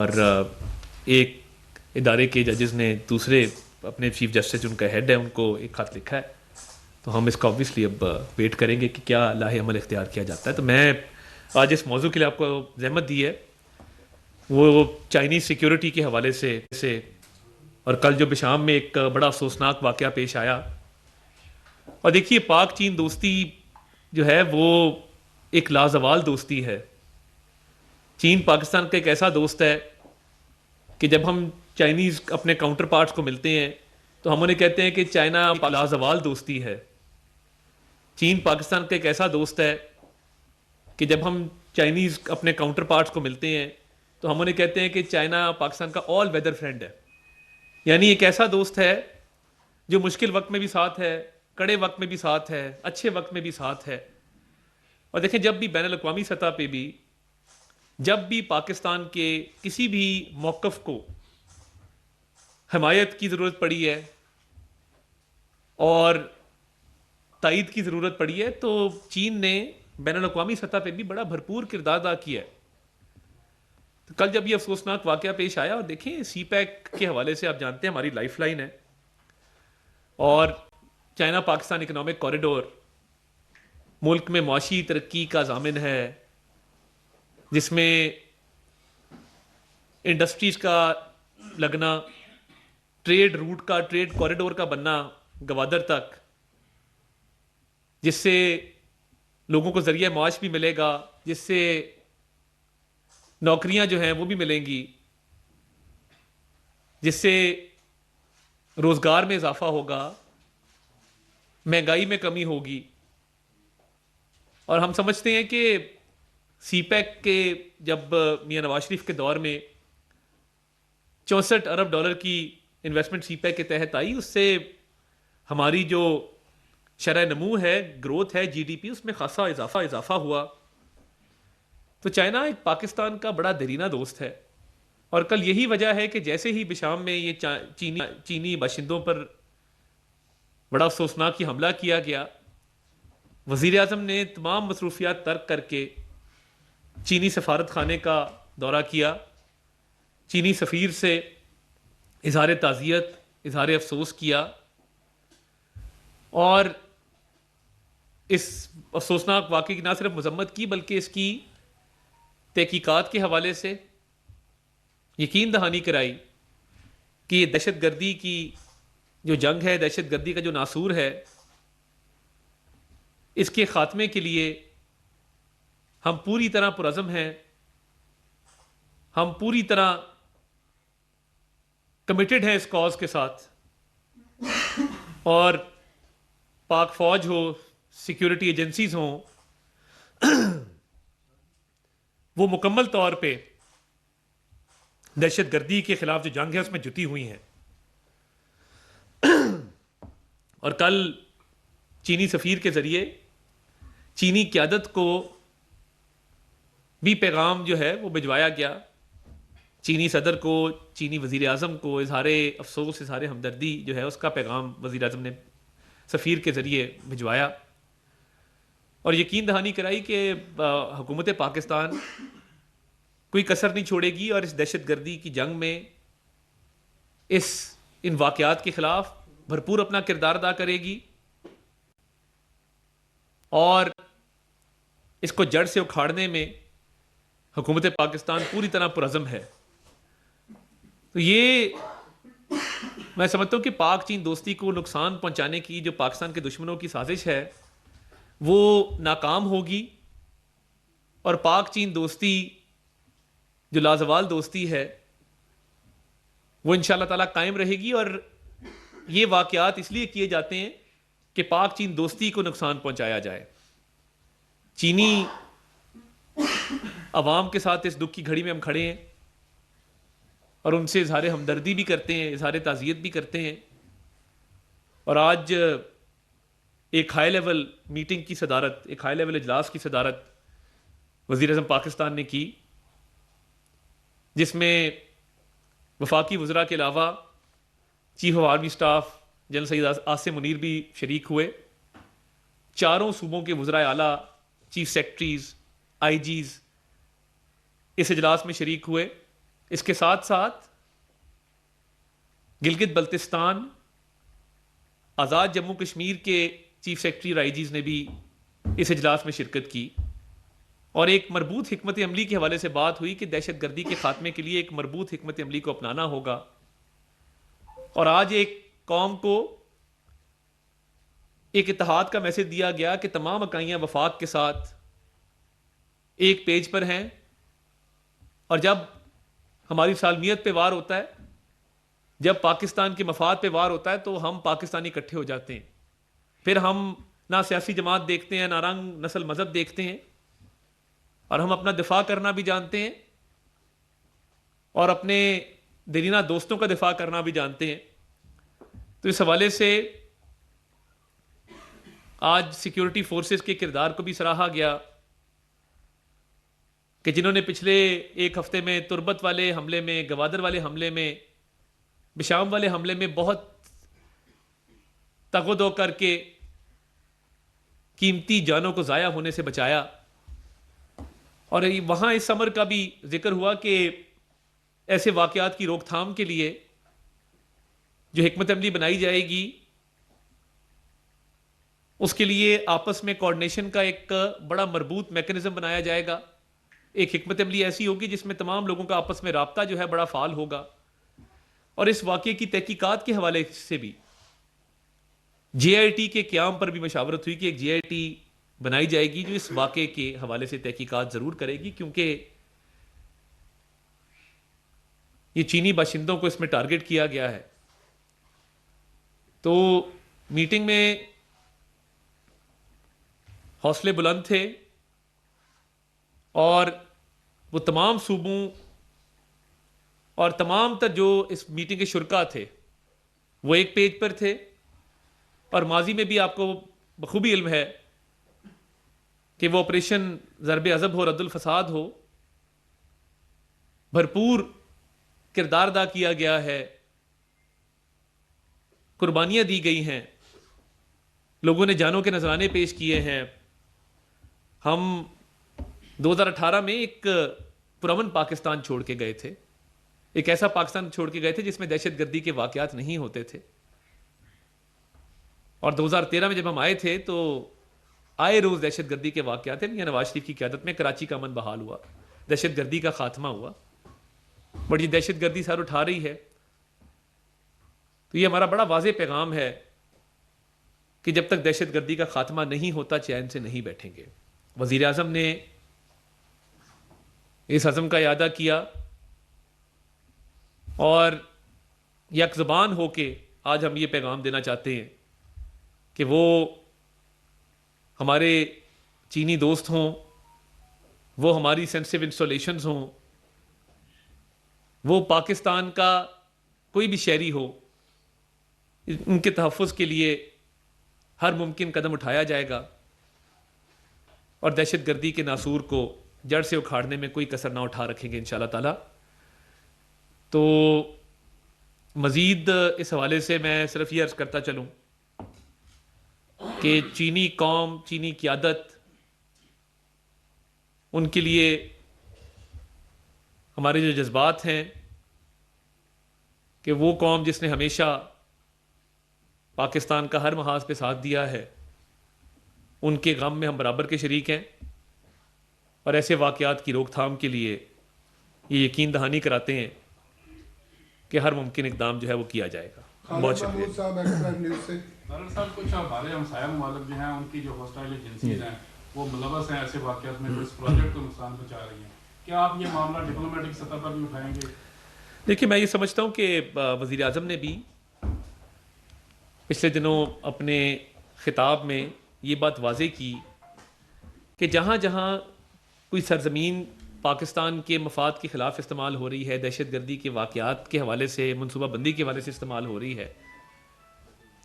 اور ایک ادارے کے ججز نے دوسرے اپنے چیف جسٹس جو ان کا ہیڈ ہے ان کو ایک خط لکھا ہے. تو ہم اس کا آبویسلی اب ویٹ کریں گے کہ کیا لاہ عمل اختیار کیا جاتا ہے. تو میں آج اس موضوع کے لیے آپ کو زحمت دی ہے وہ چائنیز سیکیورٹی کے حوالے سے اور کل جو بشام میں ایک بڑا افسوسناک واقعہ پیش آیا. اور دیکھیے پاک چین دوستی جو ہے وہ ایک لازوال دوستی ہے. چین پاکستان کا ایک ایسا دوست ہے کہ جب ہم چائنیز اپنے کاؤنٹر پارٹس کو ملتے ہیں تو ہم انہیں کہتے ہیں کہ چائنا ایک لازوال دوستی ہے. چین پاکستان کا ایک ایسا دوست ہے کہ جب ہم چائنیز اپنے کاؤنٹر پارٹس کو ملتے ہیں تو ہم انہیں کہتے ہیں کہ چائنا پاکستان کا آل ویدر فرینڈ ہے. یعنی ایک ایسا دوست ہے جو مشکل وقت میں بھی ساتھ ہے، کڑے وقت میں بھی ساتھ ہے، اچھے وقت میں بھی ساتھ ہے. اور دیکھیں جب بھی بین الاقوامی سطح پہ بھی جب بھی پاکستان کے کسی بھی موقف کو حمایت کی ضرورت پڑی ہے اور تائید کی ضرورت پڑی ہے تو چین نے بین الاقوامی سطح پہ بھی بڑا بھرپور کردار ادا کیا ہے. تو کل جب یہ افسوسناک واقعہ پیش آیا، اور دیکھیں سی پیک کے حوالے سے آپ جانتے ہیں ہماری لائف لائن ہے اور چائنا پاکستان اکنامک کوریڈور ملک میں معاشی ترقی کا ضامن ہے، جس میں انڈسٹریز کا لگنا، ٹریڈ روٹ کا، ٹریڈ کوریڈور کا بننا گوادر تک، جس سے لوگوں کو ذریعہ معاش بھی ملے گا، جس سے نوکریاں جو ہیں وہ بھی ملیں گی، جس سے روزگار میں اضافہ ہوگا، مہنگائی میں کمی ہوگی. اور ہم سمجھتے ہیں کہ سی پیک کے جب میاں نواز شریف کے دور میں 64 ارب ڈالر کی انویسٹمنٹ سی پیک کے تحت آئی، اس سے ہماری جو شرح نمو ہے، گروتھ ہے، جی ڈی پی، اس میں خاصا اضافہ ہوا. تو چائنا ایک پاکستان کا بڑا دیرینہ دوست ہے اور کل یہی وجہ ہے کہ جیسے ہی بشام میں یہ چینی باشندوں پر بڑا افسوسناک حملہ کیا گیا، وزیر اعظم نے تمام مصروفیات ترک کر کے چینی سفارت خانے کا دورہ کیا، چینی سفیر سے اظہار تعزیت، اظہار افسوس کیا اور اس افسوسناک واقعے کی نہ صرف مذمت کی بلکہ اس کی تحقیقات کے حوالے سے یقین دہانی کرائی کہ یہ دہشت گردی کی جو جنگ ہے، دہشت گردی کا جو ناسور ہے، اس کے خاتمے کے لیے ہم پوری طرح پرعزم ہیں، ہم پوری طرح کمیٹڈ ہیں اس کاز کے ساتھ. اور پاک فوج ہو، سیکیورٹی ایجنسیز ہوں، وہ مکمل طور پہ دہشت گردی کے خلاف جو جنگ ہے اس میں جٹی ہوئی ہیں. اور کل چینی سفیر کے ذریعے چینی قیادت کو بھی پیغام جو ہے وہ بھجوایا گیا، چینی صدر کو، چینی وزیر اعظم کو اظہار افسوس، اظہار ہمدردی جو ہے اس کا پیغام وزیر اعظم نے سفیر کے ذریعے بھجوایا اور یقین دہانی کرائی کہ حکومت پاکستان کوئی کسر نہیں چھوڑے گی اور اس دہشت گردی کی جنگ میں ان واقعات کے خلاف بھرپور اپنا کردار ادا کرے گی اور اس کو جڑ سے اکھاڑنے میں حکومت پاکستان پوری طرح پرعزم ہے. تو یہ میں سمجھتا ہوں کہ پاک چین دوستی کو نقصان پہنچانے کی جو پاکستان کے دشمنوں کی سازش ہے وہ ناکام ہوگی اور پاک چین دوستی جو لازوال دوستی ہے وہ انشاءاللہ تعالیٰ قائم رہے گی. اور یہ واقعات اس لیے کیے جاتے ہیں کہ پاک چین دوستی کو نقصان پہنچایا جائے. چینی عوام کے ساتھ اس دکھ کی گھڑی میں ہم کھڑے ہیں اور ان سے اظہار ہمدردی بھی کرتے ہیں، اظہار تعزیت بھی کرتے ہیں. اور آج ایک ہائی لیول میٹنگ کی صدارت، ایک ہائی لیول اجلاس کی صدارت وزیر اعظم پاکستان نے کی، جس میں وفاقی وزراء کے علاوہ chief of army staff general Syed Asim Munir بھی شریک ہوئے. چاروں صوبوں کے وزرائے اعلیٰ، چیف سیکرٹریز، آئی جیز اس اجلاس میں شریک ہوئے اس کے ساتھ ساتھ گلگت بلتستان آزاد جموں کشمیر کے چیف سیکرٹری اور آئی جیز نے بھی اس اجلاس میں شرکت کی، اور ایک مربوط حکمت عملی کے حوالے سے بات ہوئی کہ دہشت گردی کے خاتمے کے لیے ایک مربوط حکمت عملی کو اپنانا ہوگا. اور آج ایک قوم کو ایک اتحاد کا میسج دیا گیا کہ تمام اکائیاں وفاق کے ساتھ ایک پیج پر ہیں، اور جب ہماری سالمیت پہ وار ہوتا ہے، جب پاکستان کے مفاد پہ وار ہوتا ہے، تو ہم پاکستانی اکٹھے ہو جاتے ہیں. پھر ہم نہ سیاسی جماعت دیکھتے ہیں، نہ رنگ نسل مذہب دیکھتے ہیں، اور ہم اپنا دفاع کرنا بھی جانتے ہیں اور اپنے دیرینہ دوستوں کا دفاع کرنا بھی جانتے ہیں. تو اس حوالے سے آج سیکیورٹی فورسز کے کردار کو بھی سراہا گیا کہ جنہوں نے پچھلے ایک ہفتے میں تربت والے حملے میں، گوادر والے حملے میں، بشام والے حملے میں بہت تگ و دو کر کے قیمتی جانوں کو ضائع ہونے سے بچایا. اور وہاں اس امر کا بھی ذکر ہوا کہ ایسے واقعات کی روک تھام کے لیے جو حکمت عملی بنائی جائے گی، اس کے لیے آپس میں کوارڈینیشن کا ایک بڑا مربوط میکنزم بنایا جائے گا. ایک حکمت عملی ایسی ہوگی جس میں تمام لوگوں کا آپس میں رابطہ جو ہے بڑا فعال ہوگا. اور اس واقعے کی تحقیقات کے حوالے سے بھی جے آئی ٹی کے قیام پر بھی مشاورت ہوئی کہ ایک جے آئی ٹی بنائی جائے گی جو اس واقعے کے حوالے سے تحقیقات ضرور کرے گی، کیونکہ یہ چینی باشندوں کو اس میں ٹارگٹ کیا گیا ہے. تو میٹنگ میں حوصلے بلند تھے، اور وہ تمام صوبوں اور تمام تر جو اس میٹنگ کے شرکا تھے وہ ایک پیج پر تھے. اور ماضی میں بھی آپ کو بخوبی علم ہے کہ وہ آپریشن ضرب عضب ہو، رد الفساد ہو، بھرپور کردار ادا کیا گیا ہے، قربانیاں دی گئی ہیں، لوگوں نے جانوں کے نذرانے پیش کیے ہیں. ہم 2018 میں ایک پرامن پاکستان چھوڑ کے گئے تھے، ایک ایسا پاکستان چھوڑ کے گئے تھے جس میں دہشت گردی کے واقعات نہیں ہوتے تھے. اور 2013 میں جب ہم آئے تھے تو آئے روز دہشت گردی کے واقعات تھے. میاں نواز شریف کی قیادت میں کراچی کا امن بحال ہوا، دہشت گردی کا خاتمہ ہوا، بڑی دہشت گردی سر اٹھا رہی ہے. تو یہ ہمارا بڑا واضح پیغام ہے کہ جب تک دہشت گردی کا خاتمہ نہیں ہوتا چین سے نہیں بیٹھیں گے. وزیر اعظم نے اس عزم کا اعادہ کیا، اور یک زبان ہو کے آج ہم یہ پیغام دینا چاہتے ہیں کہ وہ ہمارے چینی دوست ہوں، وہ ہماری سینسٹیو انسٹالیشنز ہوں، وہ پاکستان کا کوئی بھی شہری ہو، ان کے تحفظ کے لیے ہر ممکن قدم اٹھایا جائے گا، اور دہشت گردی کے ناسور کو جڑ سے اکھاڑنے میں کوئی کسر نہ اٹھا رکھیں گے انشاءاللہ تعالی. تو مزید اس حوالے سے میں صرف یہ عرض کرتا چلوں کہ چینی قوم، چینی قیادت، ان کے لیے ہمارے جو جذبات ہیں کہ وہ قوم جس نے ہمیشہ پاکستان کا ہر محاذ پہ ساتھ دیا ہے، ان کے غم میں ہم برابر کے شریک ہیں، اور ایسے واقعات کی روک تھام کے لیے یہ یقین دہانی کراتے ہیں کہ ہر ممکن اقدام جو ہے وہ کیا جائے گا. بہت شکریہ. صاحب کچھ ہمارے ہمسایہ ممالک جو ہیں ان کی جو ہوسٹائل ایجنسیز ہیں وہ ملوث ہیں ایسے واقعات میں جو اس پروجیکٹ کو نقصان پہنچا رہی ہیں، کیا آپ یہ معاملہ ڈپلومیٹک سطح پر بھی اٹھائیں گے؟ دیکھیے، میں یہ سمجھتا ہوں کہ وزیر اعظم نے بھی پچھلے دنوں اپنے خطاب میں یہ بات واضح کی کہ جہاں جہاں کوئی سرزمین پاکستان کے مفاد کے خلاف استعمال ہو رہی ہے، دہشت گردی کے واقعات کے حوالے سے، منصوبہ بندی کے حوالے سے استعمال ہو رہی ہے،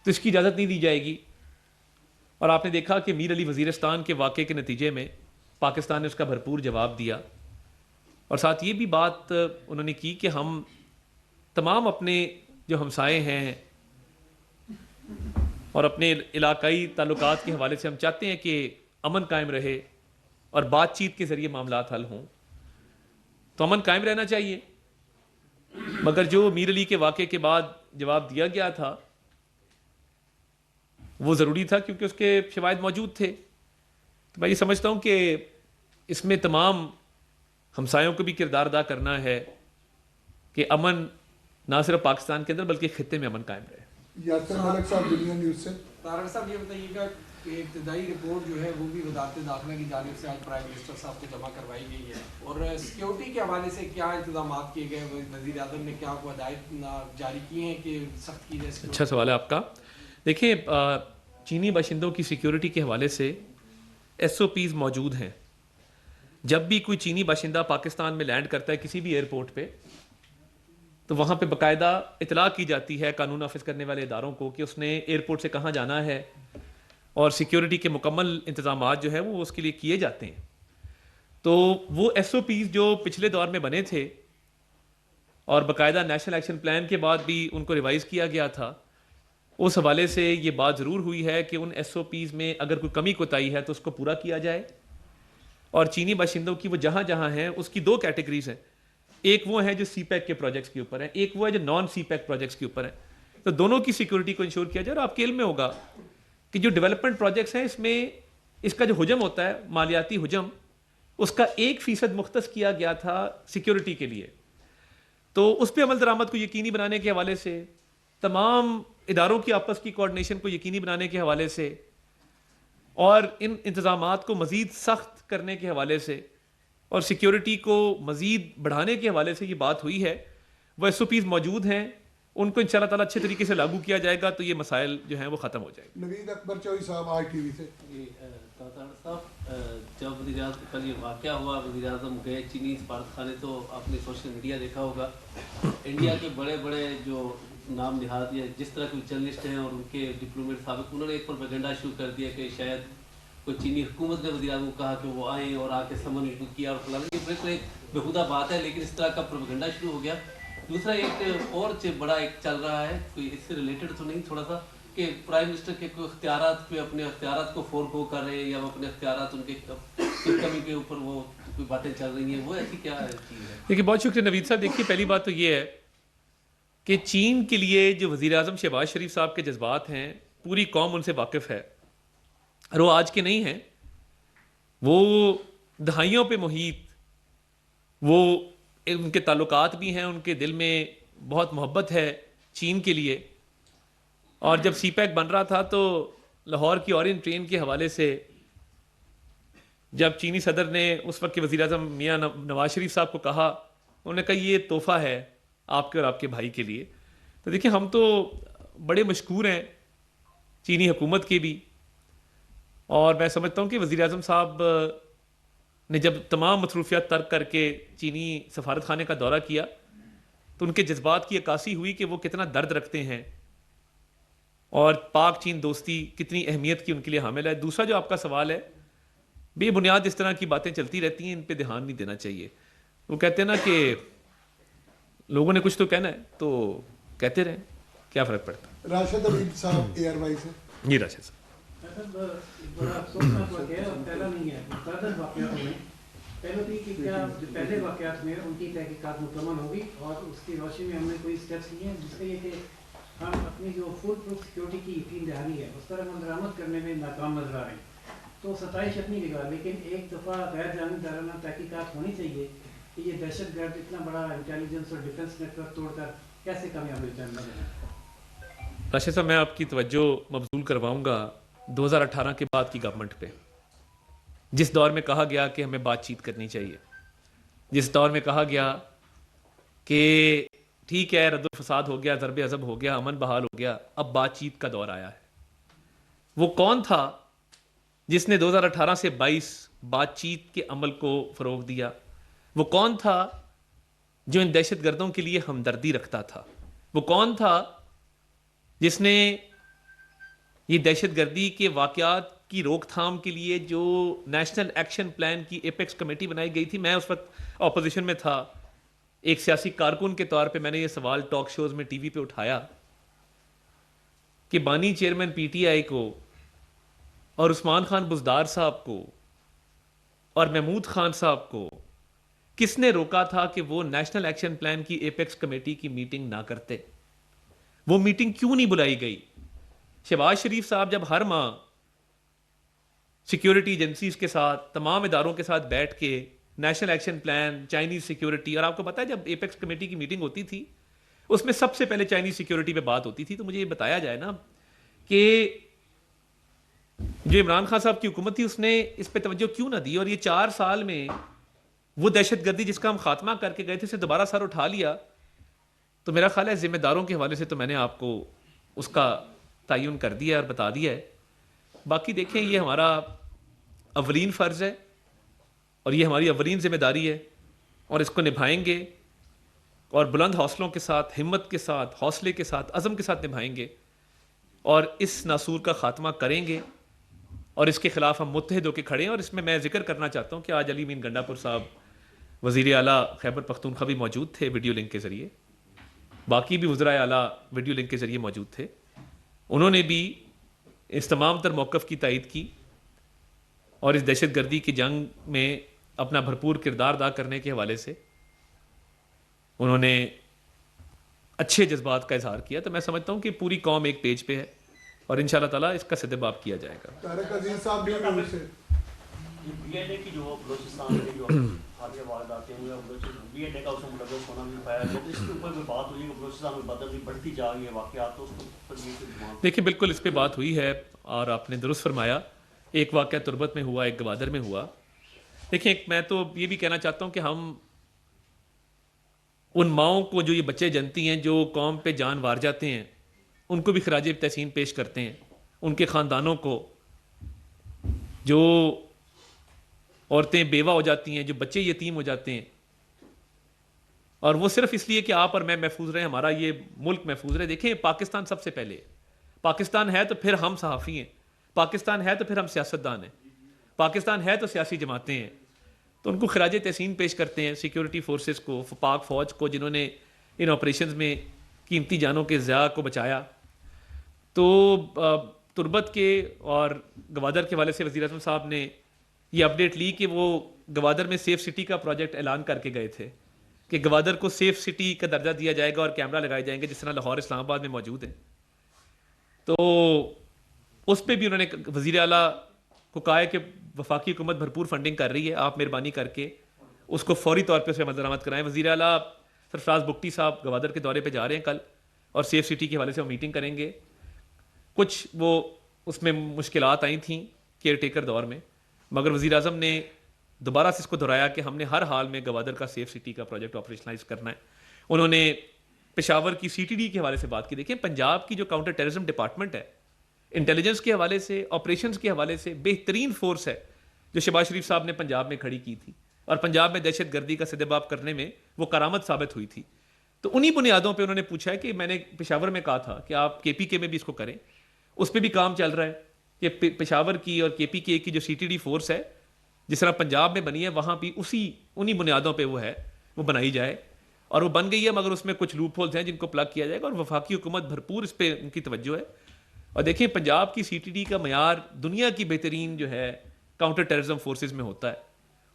تو اس کی اجازت نہیں دی جائے گی. اور آپ نے دیکھا کہ میر علی وزیرستان کے واقعے کے نتیجے میں پاکستان نے اس کا بھرپور جواب دیا، اور ساتھ یہ بھی بات انہوں نے کی کہ ہم تمام اپنے جو ہمسائے ہیں اور اپنے علاقائی تعلقات کے حوالے سے ہم چاہتے ہیں کہ امن قائم رہے اور بات چیت کے ذریعے معاملات حل ہوں. تو امن قائم رہنا چاہیے، مگر جو میر علی کے واقعے کے بعد جواب دیا گیا تھا وہ ضروری تھا کیونکہ اس کے شواہد موجود تھے. تو میں یہ سمجھتا ہوں کہ اس میں تمام ہمسایوں کو بھی کردار ادا کرنا ہے کہ امن نہ صرف پاکستان کے اندر بلکہ خطے میں امن قائم رہے. یاسر ملک صاحب دنیا نیوز سے. طارق صاحب یہ بتائیے گا کہ ابتدائی رپورٹ جو ہے وہ بھی وزارت داخلہ کی جانب سے آج پرائم منسٹر صاحب کو جمع کروائی گئی ہے, اور سیکیورٹی کے حوالے سے کیا انتظامات کیے گئے, وزیر اعظم نے کیا کو ہدایت جاری کی ہیں کہ سخت کی جائے. اچھا سوال ہے آپ کا. دیکھیں چینی باشندوں کی سیکیورٹی کے حوالے سے ایس او پیز موجود ہیں. جب بھی کوئی چینی باشندہ پاکستان میں لینڈ کرتا ہے کسی بھی ایئرپورٹ پہ تو وہاں پہ باقاعدہ اطلاع کی جاتی ہے قانون نافذ کرنے والے اداروں کو کہ اس نے ایئرپورٹ سے کہاں جانا ہے, اور سیکیورٹی کے مکمل انتظامات جو ہے وہ اس کے لیے کیے جاتے ہیں. تو وہ ایس او پیز جو پچھلے دور میں بنے تھے اور باقاعدہ نیشنل ایکشن پلان کے بعد بھی ان کو ریوائز کیا گیا تھا, اس حوالے سے یہ بات ضرور ہوئی ہے کہ ان ایس او پیز میں اگر کوئی کمی کوتاہی ہے تو اس کو پورا کیا جائے. اور چینی باشندوں کی وہ جہاں جہاں ہیں اس کی دو کیٹیگریز ہیں, ایک وہ ہے جو سی پیک کے پروجیکٹس کے اوپر ہیں, ایک وہ ہے جو نان سی پیک پروجیکٹس کے اوپر ہیں. تو دونوں کی سیکیورٹی کو انشور کیا جائے. اور آپ کے علم میں ہوگا کہ جو ڈیولپمنٹ پروجیکٹس ہیں اس میں اس کا جو حجم ہوتا ہے مالیاتی حجم اس کا 1% مختص کیا گیا تھا سیکیورٹی کے لیے. تو اس پہ عمل درآمد کو یقینی بنانے کے حوالے سے, تمام اداروں کی آپس کی کوآرڈینیشن کو یقینی بنانے کے حوالے سے, اور ان انتظامات کو مزید سخت کرنے کے حوالے سے اور سیکیورٹی کو مزید بڑھانے کے حوالے سے یہ بات ہوئی ہے. وہ ایس او پیز موجود ہیں, ان کو انشاءاللہ تعالیٰ اچھے طریقے سے لاگو کیا جائے گا تو یہ مسائل جو ہیں وہ ختم ہو جائیں گے. نوید اکبر چوئی صاحب آج ٹی وی سے. صاحب جب وزیر اعظم کل یہ واقعہ ہوا, وزیر اعظم گئے چینی سفارت خانے, تو آپ نے سوشل میڈیا دیکھا ہوگا انڈیا کے بڑے بڑے جو نام نہاد یا جس طرح کے جرنلسٹ ہیں اور ان کے ڈپلومیٹ سابق, انہوں نے ایک پروپیگنڈا شروع کر دیا کہ شاید کوئی چینی حکومت نے وزیر اعظم کو کہا کہ وہ آئیں اور آ کے سمن کیا اور فلاں. یہ بالکل ایک بےہودہ بات ہے, لیکن اس طرح کا پروپیگنڈا شروع ہو گیا. دوسرا ایک اور بڑا ایک چل رہا ہے, کوئی اس سے ریلیٹڈ تو نہیں تھوڑا سا, کہ پرائم منسٹر کے کوئی اختیارات پہ اپنے اختیارات کو فورگو کر رہے ہیں, یا وہ اپنے اختیارات ان کے کمی کے اوپر وہ کوئی باتیں چل رہی ہیں, وہ ایسی کیا چیز ہے؟ دیکھیے بہت شکریہ نوید صاحب. دیکھیے پہلی بات تو یہ ہے کہ چین کے لیے جو وزیر اعظم شہباز شریف صاحب کے جذبات ہیں پوری قوم ان سے واقف ہے, اور وہ آج کے نہیں ہیں, وہ دہائیوں پہ محیط, وہ ان کے تعلقات بھی ہیں, ان کے دل میں بہت محبت ہے چین کے لیے. اور جب سی پیک بن رہا تھا تو لاہور کی اورینج ٹرین کے حوالے سے جب چینی صدر نے اس وقت کے وزیر اعظم میاں نواز شریف صاحب کو کہا, انہوں نے کہا یہ تحفہ ہے آپ کے اور آپ کے بھائی کے لیے. تو دیکھیں ہم تو بڑے مشکور ہیں چینی حکومت کے بھی, اور میں سمجھتا ہوں کہ وزیر اعظم صاحب نے جب تمام مصروفیات ترک کر کے چینی سفارت خانے کا دورہ کیا تو ان کے جذبات کی عکاسی ہوئی کہ وہ کتنا درد رکھتے ہیں اور پاک چین دوستی کتنی اہمیت کی ان کے لیے حامل ہے. دوسرا جو آپ کا سوال ہے, بے بنیاد اس طرح کی باتیں چلتی رہتی ہیں, ان پہ دھیان نہیں دینا چاہیے. وہ کہتے ہیں نا کہ لوگوں نے کچھ تو کہنا ہے تو کہتے رہیں, کیا فرق پڑتا ہے. راشد عبید صاحب اے آر وائی سے. جی راشد صاحب. بڑا افسوسناک واقعہ ہے اور پہلا نہیں ہے, متعدد واقعات ہوئے. پہلے بھی کہ کیا جو پہلے واقعات میں ان کی تحقیقات مکمل ہوگی اور اس کی روشنی میں ہم نے کوئی اسٹیپس لیے ہیں جس کا یہ کہ ہم اپنی جو فل پروف سیکورٹی کی یقین دہانی ہے اس پر ہم درآمد کرنے میں ناکام نظر آ رہے ہیں. تو ستائش اپنی جگہ, لیکن ایک دفعہ غیر جانبدارانہ تحقیقات ہونی چاہیے کہ یہ دہشت گرد اتنا بڑا انٹیلیجنس اور ڈیفنس نیٹ ورک توڑ کر کیسے کامیاب ہو جائیں. راشد صاحب میں آپ کی توجہ مبذول کرواؤں گا 2018 کے بعد کی گورنمنٹ پہ, جس دور میں کہا گیا کہ ہمیں بات چیت کرنی چاہیے, جس دور میں کہا گیا کہ ٹھیک ہے رد الفساد ہو گیا, ضرب عضب ہو گیا, امن بحال ہو گیا, اب بات چیت کا دور آیا ہے. وہ کون تھا جس نے 2018 سے 22 بات چیت کے عمل کو فروغ دیا؟ وہ کون تھا جو ان دہشت گردوں کے لیے ہمدردی رکھتا تھا؟ وہ کون تھا جس نے یہ دہشت گردی کے واقعات کی روک تھام کے لیے جو نیشنل ایکشن پلان کی ایپیکس کمیٹی بنائی گئی تھی؟ میں اس وقت اپوزیشن میں تھا, ایک سیاسی کارکن کے طور پہ میں نے یہ سوال ٹاک شوز میں ٹی وی پہ اٹھایا کہ بانی چیئرمین پی ٹی آئی کو اور عثمان خان بزدار صاحب کو اور محمود خان صاحب کو کس نے روکا تھا کہ وہ نیشنل ایکشن پلان کی ایپیکس کمیٹی کی میٹنگ نہ کرتے؟ وہ میٹنگ کیوں نہیں بلائی گئی؟ شہباز شریف صاحب جب ہر ماہ سیکیورٹی ایجنسیز کے ساتھ، تمام اداروں کے ساتھ بیٹھ کے national action plan, Chinese security, اور آپ کو پتا ہے جب ایپیکس کمیٹی کی میٹنگ ہوتی تھی اس میں سب سے پہلے چائنیز سیکیورٹی پہ بات ہوتی تھی، تو مجھے یہ بتایا جائے نا کہ جو عمران خان صاحب کی حکومت تھی اس نے اس پہ توجہ کیوں نہ دی، اور یہ 4 سال میں وہ دہشت گردی جس کا ہم خاتمہ کر کے گئے تھے اسے دوبارہ سر اٹھا لیا. تو میرا خیال ہے ذمہ داروں کے حوالے سے تو میں نے آپ کو اس کا تعین کر دیا اور بتا دیا ہے. باقی دیکھیں یہ ہمارا اولین فرض ہے اور یہ ہماری اولین ذمہ داری ہے اور اس کو نبھائیں گے اور بلند حوصلوں کے ساتھ، ہمت کے ساتھ، حوصلے کے ساتھ، عزم کے ساتھ نبھائیں گے اور اس ناسور کا خاتمہ کریں گے اور اس کے خلاف ہم متحد ہو کے کھڑے ہیں. اور اس میں میں ذکر کرنا چاہتا ہوں کہ آج علی امین گنڈا پور صاحب وزیر اعلیٰ خیبر پختونخوا بھی موجود تھے ویڈیو لنک کے ذریعے، باقی بھی وزرائے اعلیٰ ویڈیو لنک کے ذریعے موجود تھے. انہوں نے بھی اس تمام تر موقف کی تائید کی اور اس دہشت گردی کی جنگ میں اپنا بھرپور کردار ادا کرنے کے حوالے سے انہوں نے اچھے جذبات کا اظہار کیا. تو میں سمجھتا ہوں کہ پوری قوم ایک پیج پہ ہے اور انشاءاللہ تعالیٰ اس کا سدباب کیا جائے گا. طارق عزیز صاحب بھی نیوز سے بی ایڈ اے کی جو بلوچستان میں جو حادثے واردات ہوئے ہیں، بی ایڈ اے کا اس میں ملوث ہونا بھی پایا گیا، تو اس کے اوپر کوئی بات ہوئی ہے کہ بلوچستان میں بدتری بڑھتی جا رہی ہے واقعات، تو اس کو دیکھیں بالکل اس پہ بات ہوئی ہے اور آپ نے درست فرمایا. ایک واقعہ تربت میں ہوا، ایک گوادر میں ہوا. دیکھیں میں تو یہ بھی کہنا چاہتا ہوں کہ ہم ان ماؤں کو جو یہ بچے جنتی ہیں جو قوم پہ جان وار جاتے ہیں ان کو بھی خراج تحسین پیش کرتے ہیں. ان کے خاندانوں کو، جو عورتیں بیوہ ہو جاتی ہیں، جو بچے یتیم ہو جاتے ہیں، اور وہ صرف اس لیے کہ آپ اور میں محفوظ رہیں، ہمارا یہ ملک محفوظ رہے. دیکھیں پاکستان سب سے پہلے، پاکستان ہے تو پھر ہم صحافی ہیں، پاکستان ہے تو پھر ہم سیاستدان ہیں، پاکستان ہے تو سیاسی جماعتیں ہیں. تو ان کو خراج تحسین پیش کرتے ہیں، سیکیورٹی فورسز کو، پاک فوج کو، جنہوں نے ان آپریشنز میں قیمتی جانوں کے ضیاع کو بچایا. تو تربت کے اور گوادر کے حوالے سے وزیر اعظم صاحب نے یہ اپڈیٹ لی کہ وہ گوادر میں سیف سٹی کا پروجیکٹ اعلان کر کے گئے تھے کہ گوادر کو سیف سٹی کا درجہ دیا جائے گا اور کیمرہ لگائے جائیں گے جس طرح لاہور اسلام آباد میں موجود ہیں. تو اس پہ بھی انہوں نے وزیر اعلیٰ کو کہا ہے کہ وفاقی حکومت بھرپور فنڈنگ کر رہی ہے، آپ مہربانی کر کے اس کو فوری طور پہ اس پہ عمل درآمد کرائیں. وزیر اعلیٰ سرفراز بگٹی صاحب گوادر کے دورے پہ جا رہے ہیں کل اور سیف سٹی کے حوالے سے وہ میٹنگ کریں گے. کچھ وہ اس میں مشکلات آئی تھیں کیئر ٹیکر دور میں، مگر وزیر اعظم نے دوبارہ سے اس کو دہرایا کہ ہم نے ہر حال میں گوادر کا سیف سٹی کا پروجیکٹ آپریشنلائز کرنا ہے. انہوں نے پشاور کی سی ٹی ڈی کے حوالے سے بات کی. دیکھیں پنجاب کی جو کاؤنٹر ٹیررزم ڈپارٹمنٹ ہے، انٹیلیجنس کے حوالے سے، آپریشنز کے حوالے سے بہترین فورس ہے جو شہباز شریف صاحب نے پنجاب میں کھڑی کی تھی اور پنجاب میں دہشت گردی کا سدباب کرنے میں وہ کرامت ثابت ہوئی تھی. تو انہی بنیادوں پہ انہوں نے پوچھا ہے کہ میں نے پشاور میں کہا تھا کہ آپ کے پی کے میں بھی اس کو کریں، اس پہ بھی کام چل رہا ہے کہ پشاور کی اور کے پی کے کی جو سی ٹی ڈی فورس ہے جس طرح پنجاب میں بنی ہے وہاں بھی انہی بنیادوں پہ وہ بنائی جائے اور وہ بن گئی ہے، مگر اس میں کچھ لوپ ہولز ہیں جن کو پلگ کیا جائے گا اور وفاقی حکومت بھرپور اس پہ ان کی توجہ ہے. اور دیکھیں پنجاب کی سی ٹی ڈی کا معیار دنیا کی بہترین جو ہے کاؤنٹر ٹیررزم فورسز میں ہوتا ہے.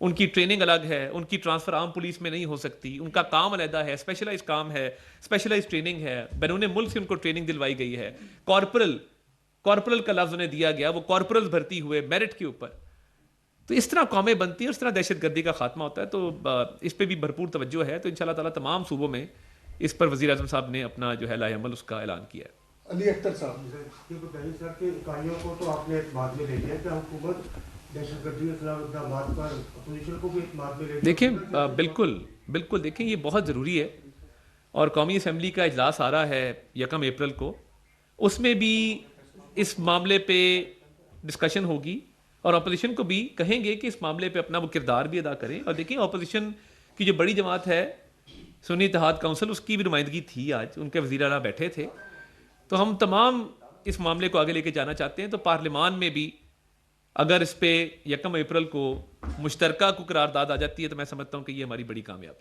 ان کی ٹریننگ الگ ہے، ان کی ٹرانسفر عام پولیس میں نہیں ہو سکتی، ان کا کام علیحدہ ہے، اسپیشلائز کام ہے، اسپیشلائز ٹریننگ ہے، بیرون ملک سے ان کو ٹریننگ دلوائی گئی ہے. کارپورل کا لفظ انہیں دیا گیا، وہ کارپورل بھرتی ہوئے میرٹ کے اوپر. تو اس طرح قومیں بنتی ہیں، اس طرح دہشت گردی کا خاتمہ ہوتا ہے. تو اس پہ بھی بھرپور توجہ ہے. تو انشاءاللہ تعالیٰ تمام صوبوں میں اس پر وزیر اعظم صاحب نے اپنا جو ہے لائحہ عمل اس کا اعلان کیا ہے. علی اختر صاحب سر کے اکائیوں کو تو آپ نے اعتماد میں لے لیا کہ حکومت دہشت گردی کے خلاف اقدامات پر اپوزیشن کو بھی اعتماد میں لے لیا. دیکھیں بالکل دیکھیں یہ بہت ضروری ہے اور قومی اسمبلی کا اجلاس آ رہا ہے 1 اپریل کو، اس میں بھی اس معاملے پہ ڈسکشن ہوگی اور اپوزیشن کو بھی کہیں گے کہ اس معاملے پہ اپنا وہ کردار بھی ادا کریں. اور دیکھیں اپوزیشن کی جو بڑی جماعت ہے سنی اتحاد کونسل، اس کی بھی نمائندگی تھی، آج ان کے وزیر اعلیٰ بیٹھے تھے. تو ہم تمام اس معاملے کو آگے لے کے جانا چاہتے ہیں. تو پارلیمان میں بھی اگر اس پہ 1 اپریل کو مشترکہ کو قرارداد آ جاتی ہے تو میں سمجھتا ہوں کہ یہ ہماری بڑی کامیابی